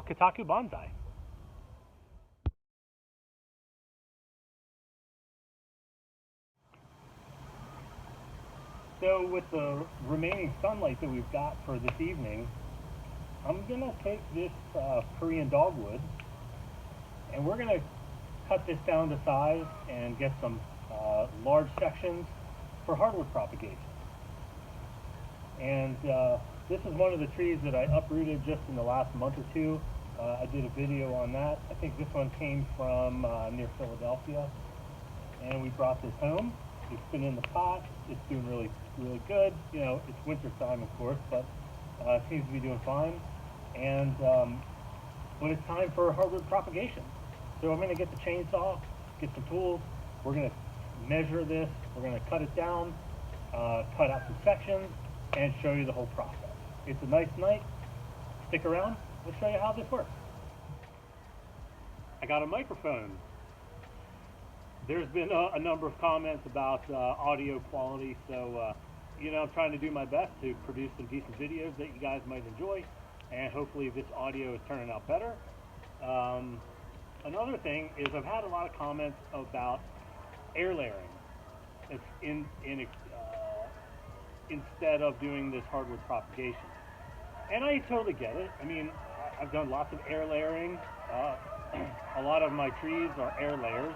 Kotaku Bonsai. So with the remaining sunlight that we've got for this evening, I'm going to take this Korean dogwood and we're going to cut this down to size and get some large sections for hardwood propagation. And this is one of the trees that I uprooted just in the last month or two. I did a video on that. I think this one came from near Philadelphia, and we brought this home. It's been in the pot. It's doing really good. You know, it's winter time, of course, but it seems to be doing fine. And but it's time for hardwood propagation. So I'm going to get the chainsaw, get some tools. We're going to measure this. We're going to cut it down, cut out some sections, and show you the whole process. It's a nice night. Stick around. We'll show you how this works. I got a microphone. There's been a number of comments about audio quality, so you know, I'm trying to do my best to produce some decent videos that you guys might enjoy, and hopefully this audio is turning out better. Another thing is I've had a lot of comments about air layering. It's instead of doing this hardwood propagation. And I totally get it. I mean, I've done lots of air layering. A lot of my trees are air layers.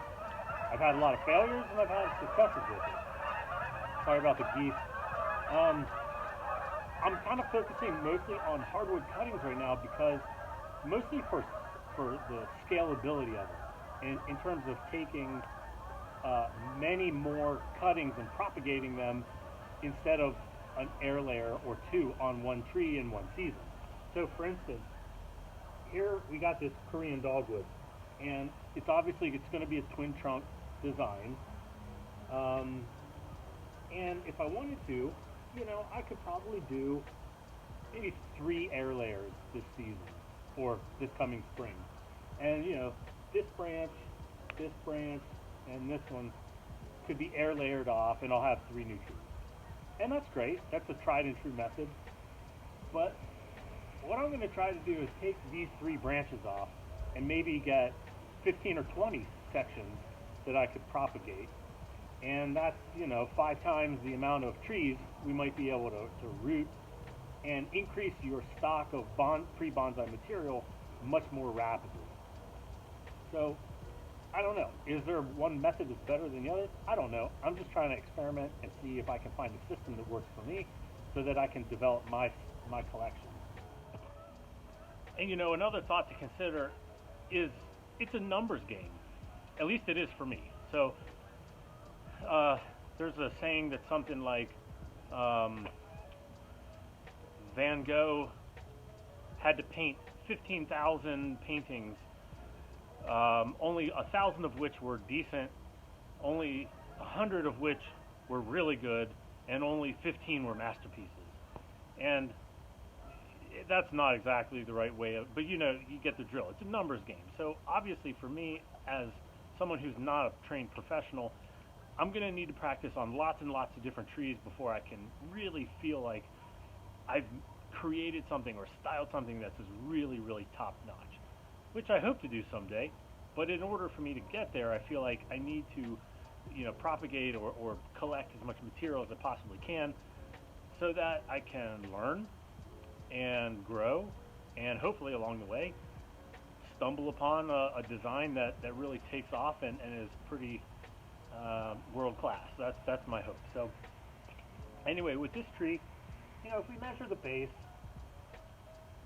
I've had a lot of failures and I've had successes with it. Sorry about the geese. I'm kind of focusing mostly on hardwood cuttings right now because mostly for the scalability of it. In terms of taking many more cuttings and propagating them instead of an air layer or two on one tree in one season. So for instance, here we got this Korean dogwood, and it's going to be a twin trunk design. And if I wanted to, you know, I could probably do maybe 3 air layers this season or this coming spring. And you know, this branch, and this one could be air layered off, and I'll have 3 new trees. And that's great. That's a tried and true method. But what I'm going to try to do is take these 3 branches off and maybe get 15 or 20 sections that I could propagate. And that's, you know, 5 times the amount of trees we might be able to root and increase your stock of pre-bonsai material much more rapidly. So I don't know. Is there one method that's better than the other? I don't know. I'm just trying to experiment and see if I can find a system that works for me so that I can develop my collection. And you know, another thought to consider is it's a numbers game. At least it is for me. So there's a saying that's something like Van Gogh had to paint 15,000 paintings, only 1,000 of which were decent, only 100 of which were really good, and only 15 were masterpieces. And that's not exactly the right way but you know, you get the drill. It's a numbers game. So obviously for me, as someone who's not a trained professional, I'm going to need to practice on lots and lots of different trees before I can really feel like I've created something or styled something that's really top notch, which I hope to do someday. But in order for me to get there, I feel like I need to, you know, propagate or collect as much material as I possibly can so that I can learn and grow, and hopefully along the way stumble upon a design that really takes off and is pretty world class. That's my hope. So anyway, with this tree, you know, if we measure the base,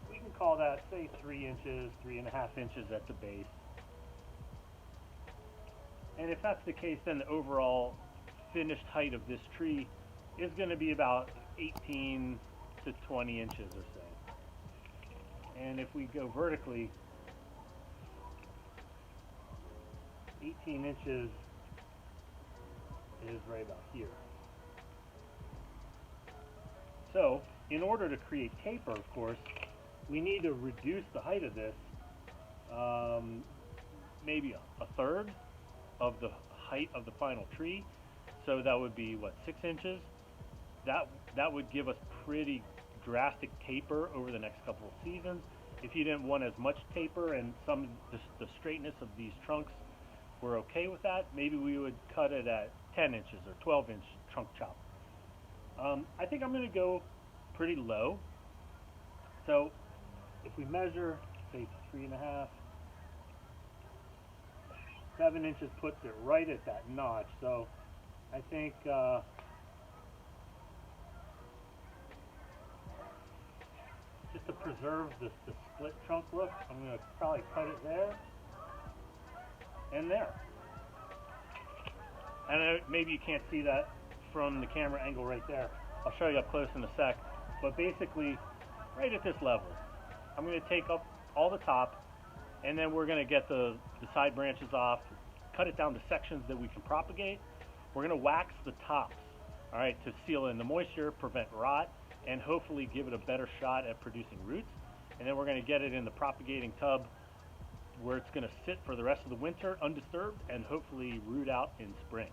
we can call that, say, 3 inches, 3.5 inches at the base. And if that's the case, then the overall finished height of this tree is going to be about 18 to 20 inches or so. And if we go vertically, 18 inches is right about here. So, in order to create taper, of course, we need to reduce the height of this maybe a third of the height of the final tree. So that would be, what, 6 inches? That would give us pretty drastic taper over the next couple of seasons. if you didn't want as much taper and the straightness of these trunks were okay with that, maybe we would cut it at 10 inches or 12-inch trunk chop. I think I'm going to go pretty low. So if we measure, say 3.5, 7 inches puts it right at that notch. So I think just to preserve the split trunk look, I'm going to probably cut it there and there. And maybe you can't see that from the camera angle right there. I'll show you up close in a sec. But basically, right at this level, I'm going to take up all the top, and then we're going to get the side branches off, cut it down to sections that we can propagate. We're going to wax the tops, all right, to seal in the moisture, prevent rot, and hopefully give it a better shot at producing roots. And then we're going to get it in the propagating tub where it's going to sit for the rest of the winter undisturbed and hopefully root out in spring.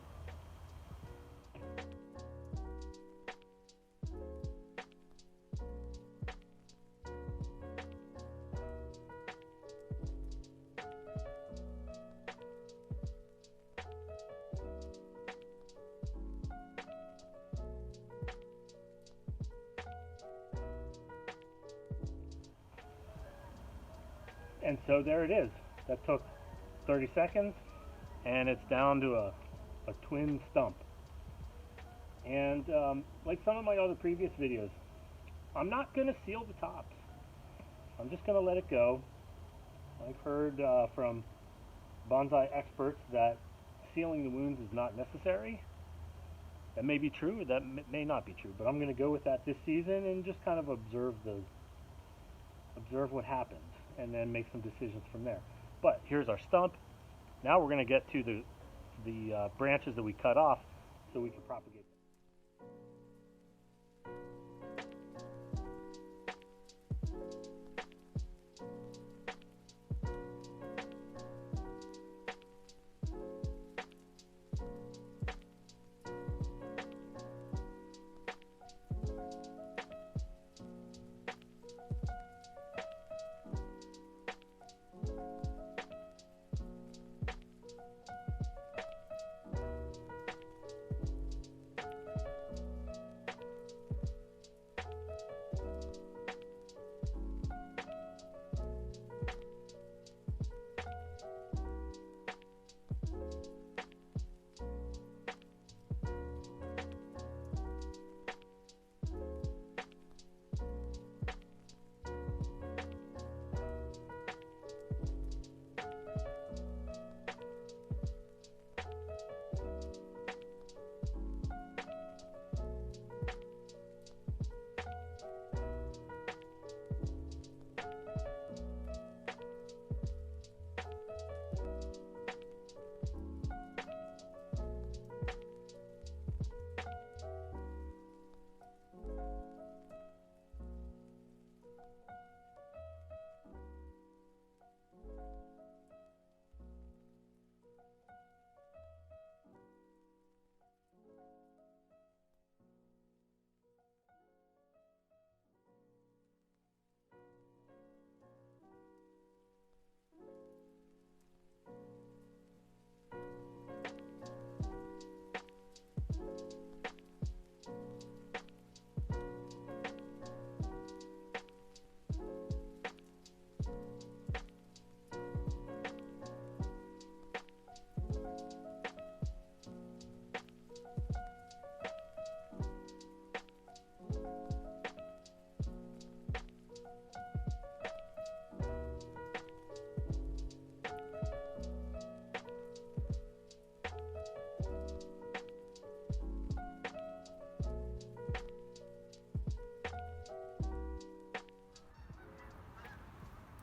And so there it is. That took 30 seconds, and it's down to a twin stump. And like some of my other previous videos, I'm not going to seal the tops. I'm just going to let it go. I've heard from bonsai experts that sealing the wounds is not necessary. That may be true, or that may not be true, but I'm going to go with that this season and just kind of observe what happens, and then make some decisions from there. But here's our stump. Now we're going to get to the branches that we cut off so we can propagate them.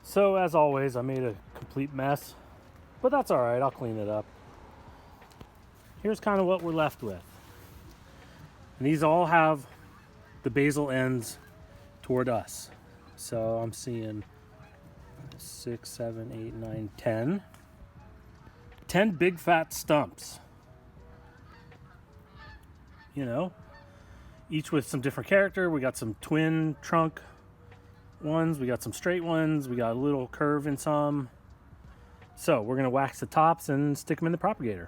So as always, I made a complete mess, but that's all right, I'll clean it up. Here's kind of what we're left with. And these all have the basal ends toward us. So I'm seeing 6, 7, 8, 9, 10. 10 big fat stumps. You know, each with some different character. We got some twin trunk ones, we got some straight ones, we got a little curve in some. So we're gonna wax the tops and stick them in the propagator.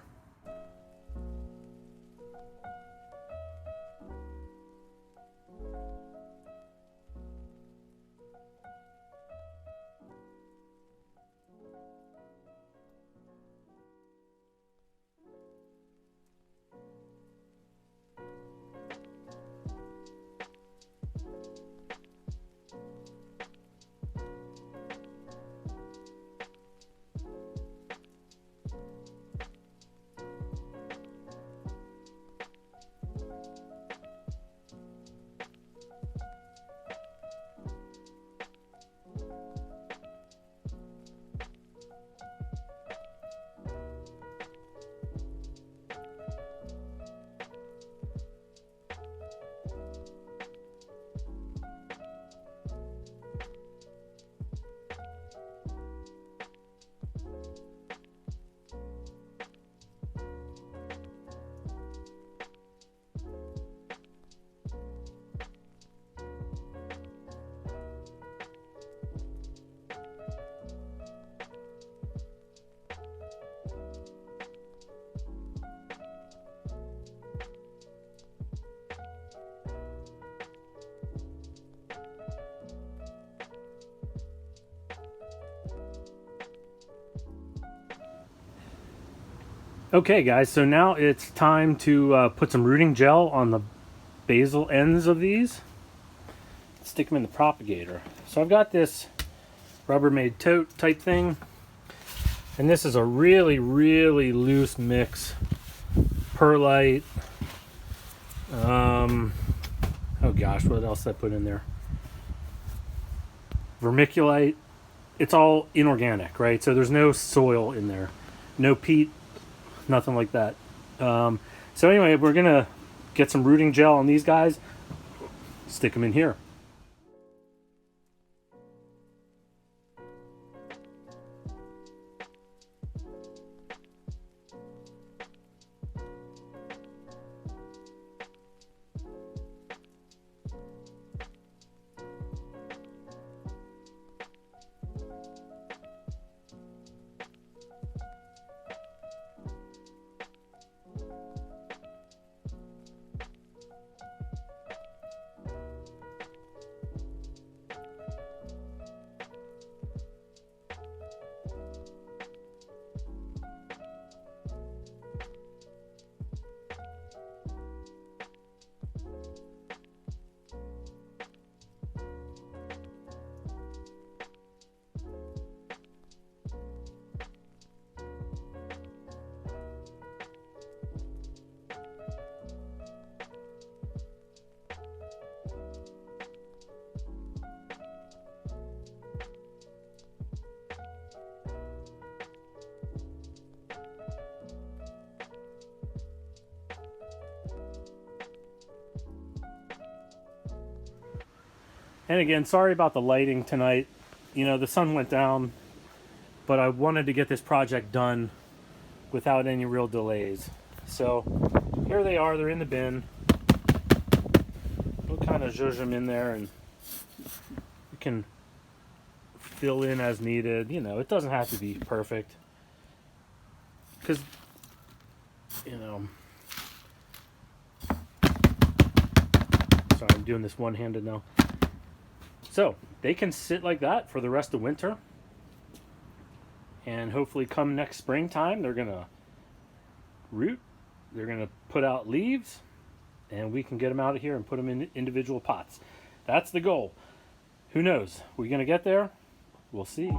Okay guys, so now it's time to put some rooting gel on the basal ends of these. Stick them in the propagator. So I've got this Rubbermaid tote type thing, and this is a really loose mix. Perlite, oh gosh, what else did I put in there? Vermiculite. It's all inorganic, right? So there's no soil in there, no peat, nothing like that. So anyway, we're gonna get some rooting gel on these guys, stick them in here. And again, sorry about the lighting tonight. You know, the sun went down, but I wanted to get this project done without any real delays. So here they are, they're in the bin. We'll kind of zhuzh them in there, and we can fill in as needed. You know, it doesn't have to be perfect, because, you know, sorry, I'm doing this one-handed now. So they can sit like that for the rest of winter, and hopefully come next springtime they're gonna root, they're gonna put out leaves, and we can get them out of here and put them in individual pots. That's the goal. Who knows? We're gonna get there. We'll see.